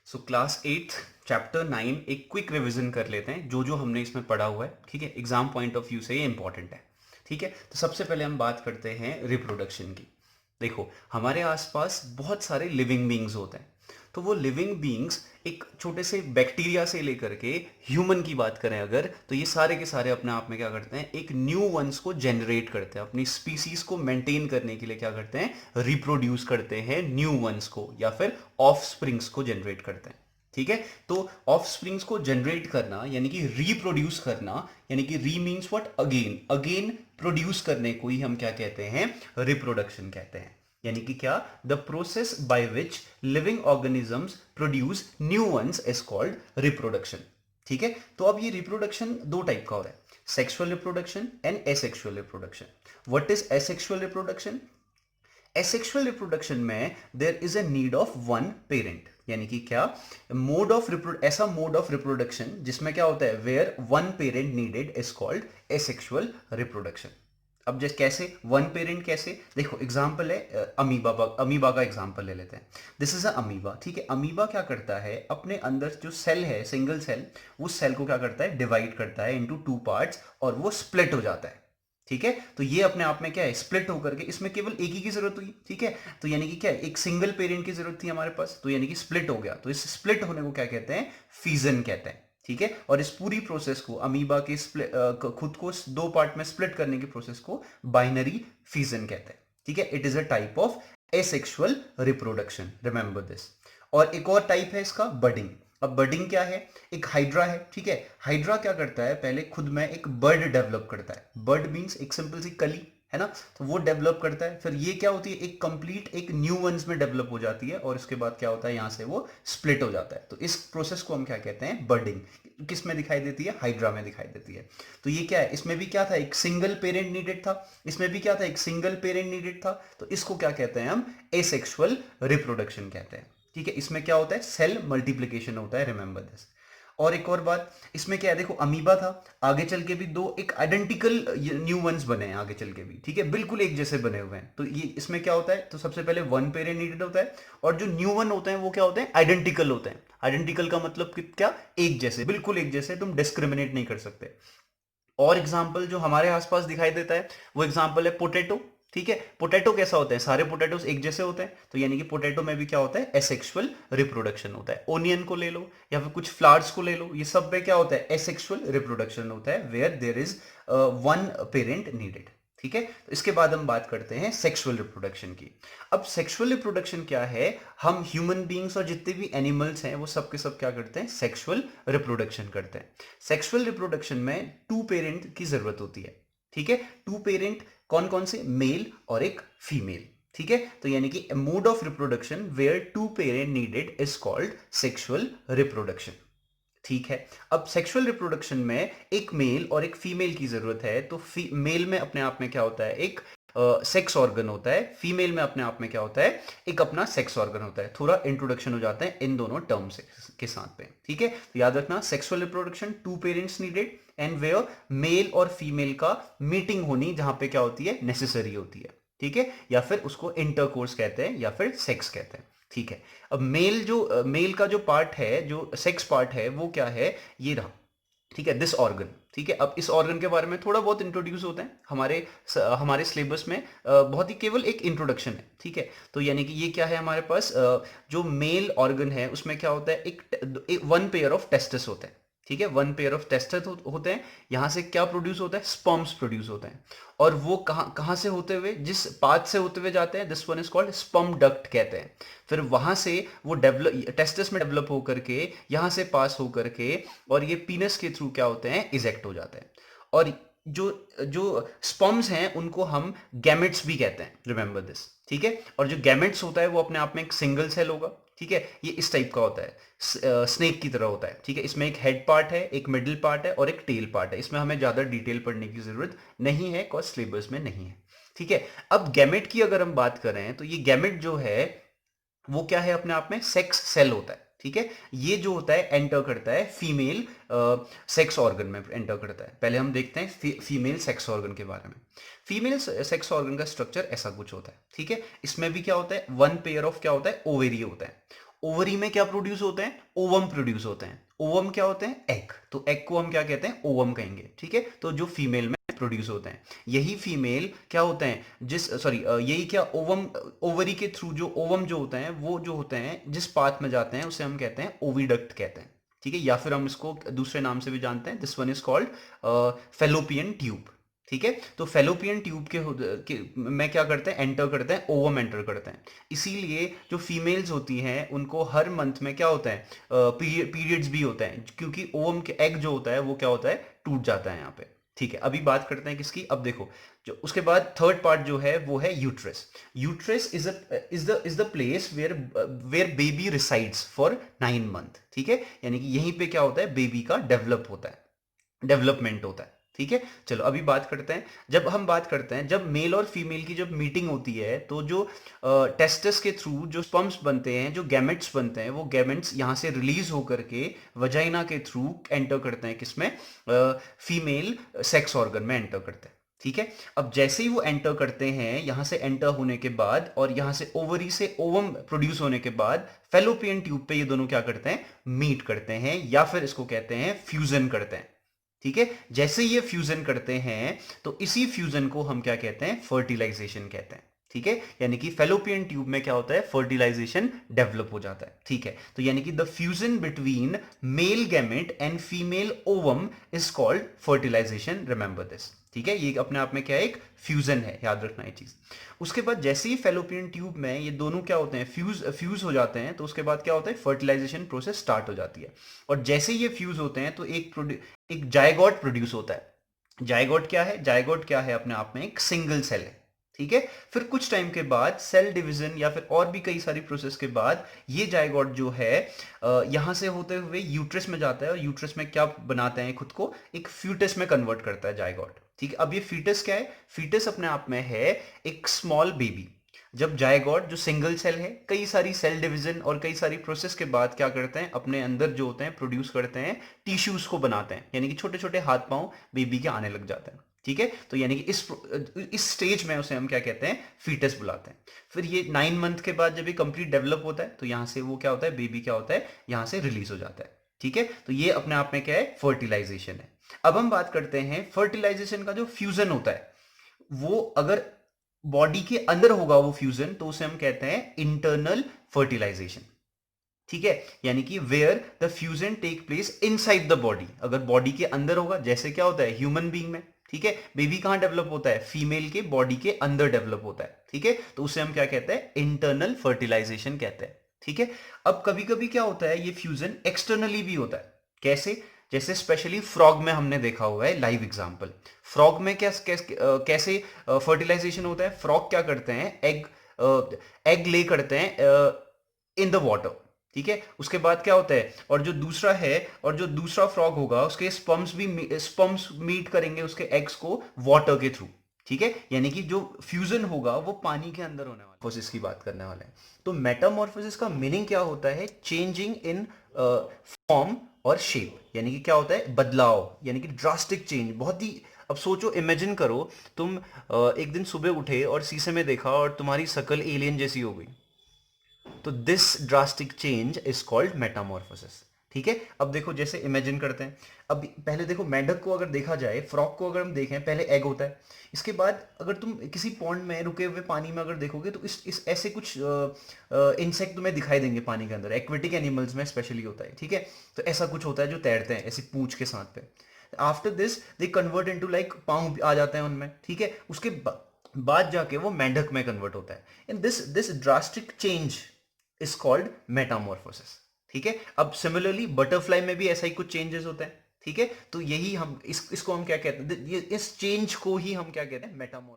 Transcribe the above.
So class 8 chapter 9 एक quick revision कर लेते हैं जो जो हमने इसमें पढ़ा हुआ है। ठीक है, एग्जाम पॉइंट ऑफ व्यू से ये इंपॉर्टेंट है। ठीक है, तो सबसे पहले हम बात करते हैं रिप्रोडक्शन की। देखो, हमारे आसपास बहुत सारे लिविंग बींग्स होते हैं। तो वो लिविंग बींग्स एक छोटे से बैक्टीरिया से लेकर के ह्यूमन की बात करें अगर, तो ये सारे के सारे अपने आप में क्या करते हैं, एक न्यू वंस को जनरेट करते हैं। अपनी स्पीसीज को मेंटेन करने के लिए क्या करते हैं, रिप्रोड्यूस करते हैं न्यू वंस को, या फिर ऑफ स्प्रिंग्स को जनरेट करते हैं। ठीक है, तो ऑफ स्प्रिंग्स को जनरेट करना यानी कि रिप्रोड्यूस करना, यानी कि री means what, again again produce करने को ही हम क्या कहते हैं, रिप्रोडक्शन कहते हैं। यानी कि क्या, the process by which living organisms produce new ones is called reproduction. ठीक है, तो अब ये रिप्रोडक्शन दो टाइप का हो रहा है, sexual reproduction and asexual reproduction. What is asexual reproduction? Asexual reproduction में there is a need of one parent, यानी कि क्या, मोड ऑफ ऐसा मोड ऑफ रिप्रोडक्शन जिसमें क्या होता है, where one parent needed is called asexual reproduction. अब जैसे कैसे वन पेरेंट, कैसे देखो, एग्जांपल है अमीबा का एग्जांपल ले लेते हैं। This is a amoeba. ठीक है, अमीबा क्या करता है, अपने अंदर जो सेल है, सिंगल सेल, उस सेल को क्या करता है, डिवाइड करता है इनटू टू पार्ट्स, और वो स्प्लिट हो जाता है। ठीक है, तो ये अपने आप में क्या है, स्प्लिट होकर के, इसमें केवल एक ही की जरूरत हुई। ठीक है, तो यानी कि क्या है, एक सिंगल पेरेंट की जरूरत थी हमारे पास, तो यानी कि स्प्लिट हो गया। तो इस स्प्लिट होने को क्या कहते हैं, फीजन कहते हैं। ठीक है, और इस पूरी प्रोसेस को, अमीबा के खुद को दो पार्ट में स्प्लिट करने की प्रोसेस को बाइनरी फीजन कहते हैं। ठीक है, it is a type of asexual reproduction, remember this. और एक और टाइप है इसका, बडिंग। अब बडिंग क्या है, एक हाइड्रा है। ठीक है, हाइड्रा क्या करता है, पहले खुद में एक बर्ड डेवलप करता है। बर्ड मींस एक सिंपल सी कली है ना, तो वो डेवलप करता है, फिर ये क्या होती है, एक कंप्लीट एक न्यू वंस में डेवलप हो जाती है, और इसके बाद क्या होता है, यहां से वो स्प्लिट हो जाता है। तो इस प्रोसेस को हम क्या कहते हैं, बर्डिंग। किस में दिखाई देती है, हाइड्रा में दिखाई देती है। तो ये क्या है, इसमें भी क्या था, एक सिंगल पेरेंट नीडेड था, इसमें भी क्या था, एक सिंगल पेरेंट नीडेड था। तो इसको क्या कहते हैं हम, एसेक्सुअल रिप्रोडक्शन कहते हैं। ठीक है, इसमें क्या होता है, सेल मल्टीप्लिकेशन होता है, रिमेंबर दिस। और एक और बात, इसमें क्या है, देखो अमीबा था, आगे चल के भी दो एक आइडेंटिकल न्यू वंस बने हैं आगे चल के भी। ठीक है, बिल्कुल एक जैसे बने हुए हैं। तो ये इसमें क्या होता है, तो सबसे पहले वन पेरेंट नीडेड होता है, और जो न्यू वन होते हैं वो क्या होते हैं, आइडेंटिकल होते हैं। आइडेंटिकल का मतलब कि क्या, एक जैसे, बिल्कुल एक जैसे, तुम डिस्क्रिमिनेट नहीं कर सकते। और एग्जाम्पल जो हमारे आसपास दिखाई देता है, वो एग्जाम्पल है पोटैटो। ठीक है, पोटैटो कैसा होता है, सारे पोटैटोस एक जैसे होते हैं, तो यानी कि पोटैटो में भी क्या होता है, एसेक्सुअल रिप्रोडक्शन होता है। ओनियन को ले लो, या फिर कुछ फ्लावर्स को ले लो, ये सब में क्या होता है, एसेक्सुअल रिप्रोडक्शन होता है, where there is one parent needed. ठीक है, तो इसके बाद हम बात करते हैं सेक्सुअल रिप्रोडक्शन की। अब सेक्सुअल रिप्रोडक्शन क्या है, हम ह्यूमन बींग्स और जितने भी एनिमल्स हैं वो सब के सब क्या करते हैं, सेक्सुअल रिप्रोडक्शन करते हैं। सेक्सुअल रिप्रोडक्शन में टू पेरेंट की जरूरत होती है। ठीक है, टू पेरेंट कौन कौन से, मेल और एक फीमेल। ठीक है, तो यानी कि mode of reproduction where two parent needed is called sexual reproduction. ठीक है, अब सेक्सुअल रिप्रोडक्शन में एक मेल और एक फीमेल की जरूरत है। तो मेल में अपने आप में क्या होता है, एक सेक्स ऑर्गन होता है, फीमेल में अपने आप में क्या होता है, एक अपना सेक्स ऑर्गन होता है। थोड़ा इंट्रोडक्शन हो जाता है इन दोनों टर्म्स के साथ पे। ठीक है, तो याद रखना, sexual reproduction two parents needed, and where male और फीमेल का मीटिंग होनी, जहां पे क्या होती है, नेसेसरी होती है। ठीक है, या फिर उसको इंटरकोर्स कहते हैं, या फिर सेक्स कहते हैं। ठीक है, अब मेल का जो पार्ट है, जो सेक्स पार्ट है, वो क्या है, ये रहा। ठीक है, दिस ऑर्गन। ठीक है, अब इस ऑर्गन के बारे में थोड़ा बहुत इंट्रोड्यूस होता है हमारे सिलेबस में, बहुत ही केवल एक इंट्रोडक्शन है। ठीक है, तो यानी कि ये क्या है, हमारे पास जो मेल ऑर्गन है उसमें क्या होता है, एक वन पेयर ऑफ टेस्टिस होते हैं। ठीक है, वन पेयर ऑफ टेस्टिस होते हैं। यहां से क्या प्रोड्यूस होता है, स्पर्म्स प्रोड्यूस होते हैं। और वो कहाँ कहाँ से होते हुए, जिस पाथ से होते हुए जाते हैं, this one is called sperm duct कहते हैं। फिर वहां से वो डेवलप, टेस्टिस में डेवलप होकर के, यहां से पास होकर के, और ये पीनस के थ्रू क्या होते हैं, इजेक्ट हो जाते हैं। और जो जो स्पर्म्स हैं उनको हम गैमेट्स भी कहते हैं, रिमेंबर दिस। ठीक है, और जो गैमेट्स होता है वो अपने आप में एक सिंगल सेल होगा। ठीक है, ये इस टाइप का होता है, स्नेक की तरह होता है। ठीक है, इसमें एक हेड पार्ट है, एक मिडिल पार्ट है, और एक टेल पार्ट है। इसमें हमें ज्यादा डिटेल पढ़ने की जरूरत नहीं है, कॉज सिलेबस में नहीं है। ठीक है, अब गैमेट की अगर हम बात करें, तो ये गैमेट जो है वो क्या है, अपने आप में सेक्स सेल होता है। ठीक है, ये जो होता है एंटर करता है फीमेल सेक्स ऑर्गन में, एंटर करता है। पहले हम देखते हैं फीमेल सेक्स ऑर्गन के बारे में। फीमेल सेक्स ऑर्गन का स्ट्रक्चर ऐसा कुछ होता है। ठीक है, इसमें भी क्या होता है, वन पेयर ऑफ क्या होता है, ओवेरी होता है। ओवरी में क्या प्रोड्यूस होते हैं, ओवम प्रोड्यूस होते हैं। ओवम क्या होते हैं, एग, तो एग को हम क्या कहते हैं, ओवम कहेंगे, ठीक है। तो जो फीमेल में प्रोड्यूस होते हैं, यही फीमेल क्या होते हैं, यही क्या ओवम, ओवरी के थ्रू जो ओवम जो होते हैं, वो जो होते हैं जिस पाथ में जाते हैं उसे हम कहते हैं ओविडक्ट कहते हैं, ठीक है। या फिर हम इसको दूसरे नाम से भी जानते हैं, this one is called fallopian tube, ठीक है। तो फेलोपियन ट्यूब में क्या करते हैं, एंटर करते हैं, ओवम एंटर करते हैं। इसीलिए जो फीमेल्स होती हैं उनको हर मंथ में क्या होता है, पीरियड्स भी होते हैं, क्योंकि ओवम के एग जो होता है वो क्या होता है, टूट जाता है यहाँ पे, ठीक है। अभी बात करते हैं किसकी, अब देखो जो उसके बाद थर्ड पार्ट जो है वो है uterus. Uterus is the place where baby resides for 9 month, ठीक है। यानी कि यहीं पे क्या होता है, बेबी का डेवलपमेंट होता है, ठीक है। चलो अभी बात करते हैं, जब हम बात करते हैं, जब मेल और फीमेल की जब मीटिंग होती है तो जो टेस्टस के थ्रू जो स्पर्म्स बनते हैं, जो गैमेट्स बनते हैं, वो गैमेट्स यहाँ से रिलीज होकर के वजाइना के थ्रू एंटर करते हैं, किसमें, फीमेल सेक्स ऑर्गन में एंटर करते हैं, ठीक है। अब जैसे ही वो एंटर करते हैं, यहां से एंटर होने के बाद और यहां से ओवरी से ओवम प्रोड्यूस होने के बाद फेलोपियन ट्यूब पे ये दोनों क्या करते हैं, मीट करते हैं, या फिर इसको कहते हैं फ्यूजन करते हैं, ठीक है। जैसे ये फ्यूजन करते हैं तो इसी फ्यूजन को हम क्या कहते हैं, फर्टिलाइजेशन कहते हैं, ठीक है। यानी कि फेलोपियन ट्यूब में क्या होता है, फर्टिलाइजेशन डेवलप हो जाता है, ठीक है। तो यानी कि the fusion between male gamete and female ovum is called fertilisation, remember this, ठीक है। ये अपने आप में क्या है, एक फ्यूजन है, याद रखना ये चीज। उसके बाद जैसे ही फेलोपियन ट्यूब में ये दोनों क्या होते हैं, फ्यूज हो जाते हैं, तो उसके बाद क्या होता है, फर्टिलाइजेशन प्रोसेस स्टार्ट हो जाती है। और जैसे ही ये फ्यूज होते हैं तो एक जायगोट प्रोड्यूस होता है। जायगोट क्या है, अपने आप में एक सिंगल सेल है, ठीक है। फिर कुछ टाइम के बाद सेल डिवीजन या फिर और भी कई सारी प्रोसेस के बाद ये जायगोट जो है यहां से होते हुए यूट्रस में जाता है, और यूट्रस में क्या बनाते हैं, खुद को एक फ्यूटस में कन्वर्ट करता है जायगोट, ठीक है। अब ये फीटस क्या है, फीटस अपने आप में है एक स्मॉल बेबी। जब जायगोट जो सिंगल सेल है, कई सारी सेल डिवीजन और कई सारी प्रोसेस के बाद क्या करते हैं, अपने अंदर जो होते हैं प्रोड्यूस करते हैं, टिश्यूज को बनाते हैं, यानी कि छोटे छोटे हाथ पांव बेबी के आने लग जाते हैं, ठीक है। तो यानी कि इस स्टेज में उसे हम क्या कहते हैं, फीटस बुलाते हैं। फिर ये 9 मंथ के बाद जब ये कंप्लीट डेवलप होता है तो यहां से वो क्या होता है, बेबी क्या होता है, यहां से रिलीज हो जाता है, ठीक है। तो ये अपने आप में क्या है, फर्टिलाइजेशन है। अब हम बात करते हैं फर्टिलाइजेशन का जो फ्यूजन होता है, वो अगर बॉडी के अंदर होगा वो फ्यूजन, तो उसे हम कहते हैं इंटरनल फर्टिलाइजेशन, ठीक है। यानी कि where the fusion take place inside the body, अगर बॉडी के अंदर होगा, जैसे क्या होता है ह्यूमन बीइंग में, ठीक है। बेबी कहां डेवलप होता है, फीमेल के बॉडी के अंदर डेवलप होता है, ठीक है। तो उसे हम क्या कहते हैं, इंटरनल फर्टिलाइजेशन कहते हैं, ठीक है। अब कभी कभी क्या होता है, ये फ्यूजन एक्सटर्नली भी होता है, कैसे, जैसे स्पेशली फ्रॉग में हमने देखा हुआ है, लाइव एग्जांपल। फ्रॉग में कैसे फर्टिलाइजेशन होता है, फ्रॉग क्या करते हैं, एग ले करते हैं इन द वाटर, ठीक है। उसके बाद क्या होता है, और जो दूसरा फ्रॉग होगा उसके स्पर्म्स मीट करेंगे उसके एग्स को वाटर के थ्रू, ठीक है। यानी कि जो फ्यूजन होगा वो पानी के अंदर होने वाला, मेटामॉर्फोसिस की बात करने वाले हैं। तो मेटामॉर्फोसिस का मीनिंग क्या होता है, चेंजिंग इन फॉर्म और शेप, यानी कि क्या होता है, बदलाव, यानी कि ड्रास्टिक चेंज, बहुत ही। अब सोचो, इमेजिन करो तुम एक दिन सुबह उठे और शीशे में देखा और तुम्हारी शक्ल एलियन जैसी हो गई, तो this drastic change is called Metamorphosis, ठीक है। अब देखो, जैसे इमेजिन करते हैं, अब पहले देखो, मेंढक को अगर देखा जाए, फ्रॉग को अगर हम देखें, पहले एग होता है, इसके बाद अगर तुम किसी पॉन्ड में रुके हुए पानी में अगर देखोगे तो इस ऐसे कुछ इंसेक्ट तुम्हें दिखाई देंगे पानी के अंदर, एक्वेटिक एनिमल्स में स्पेशली होता है, ठीक है। तो ऐसा कुछ होता है जो तैरते हैं ऐसी पूंछ के साथ पे। After this they convert into like पाँव आ जाते हैं उनमें, ठीक है। उसके बाद जाके वो मेंढक में कन्वर्ट होता है। In this drastic change is called Metamorphosis, ठीक है। अब सिमिलरली बटरफ्लाई में भी ऐसा ही कुछ चेंजेस होते हैं, ठीक है। तो यही हम इसको हम क्या कहते हैं, इस चेंज को ही हम क्या कहते हैं, मेटामॉर्फोसिस।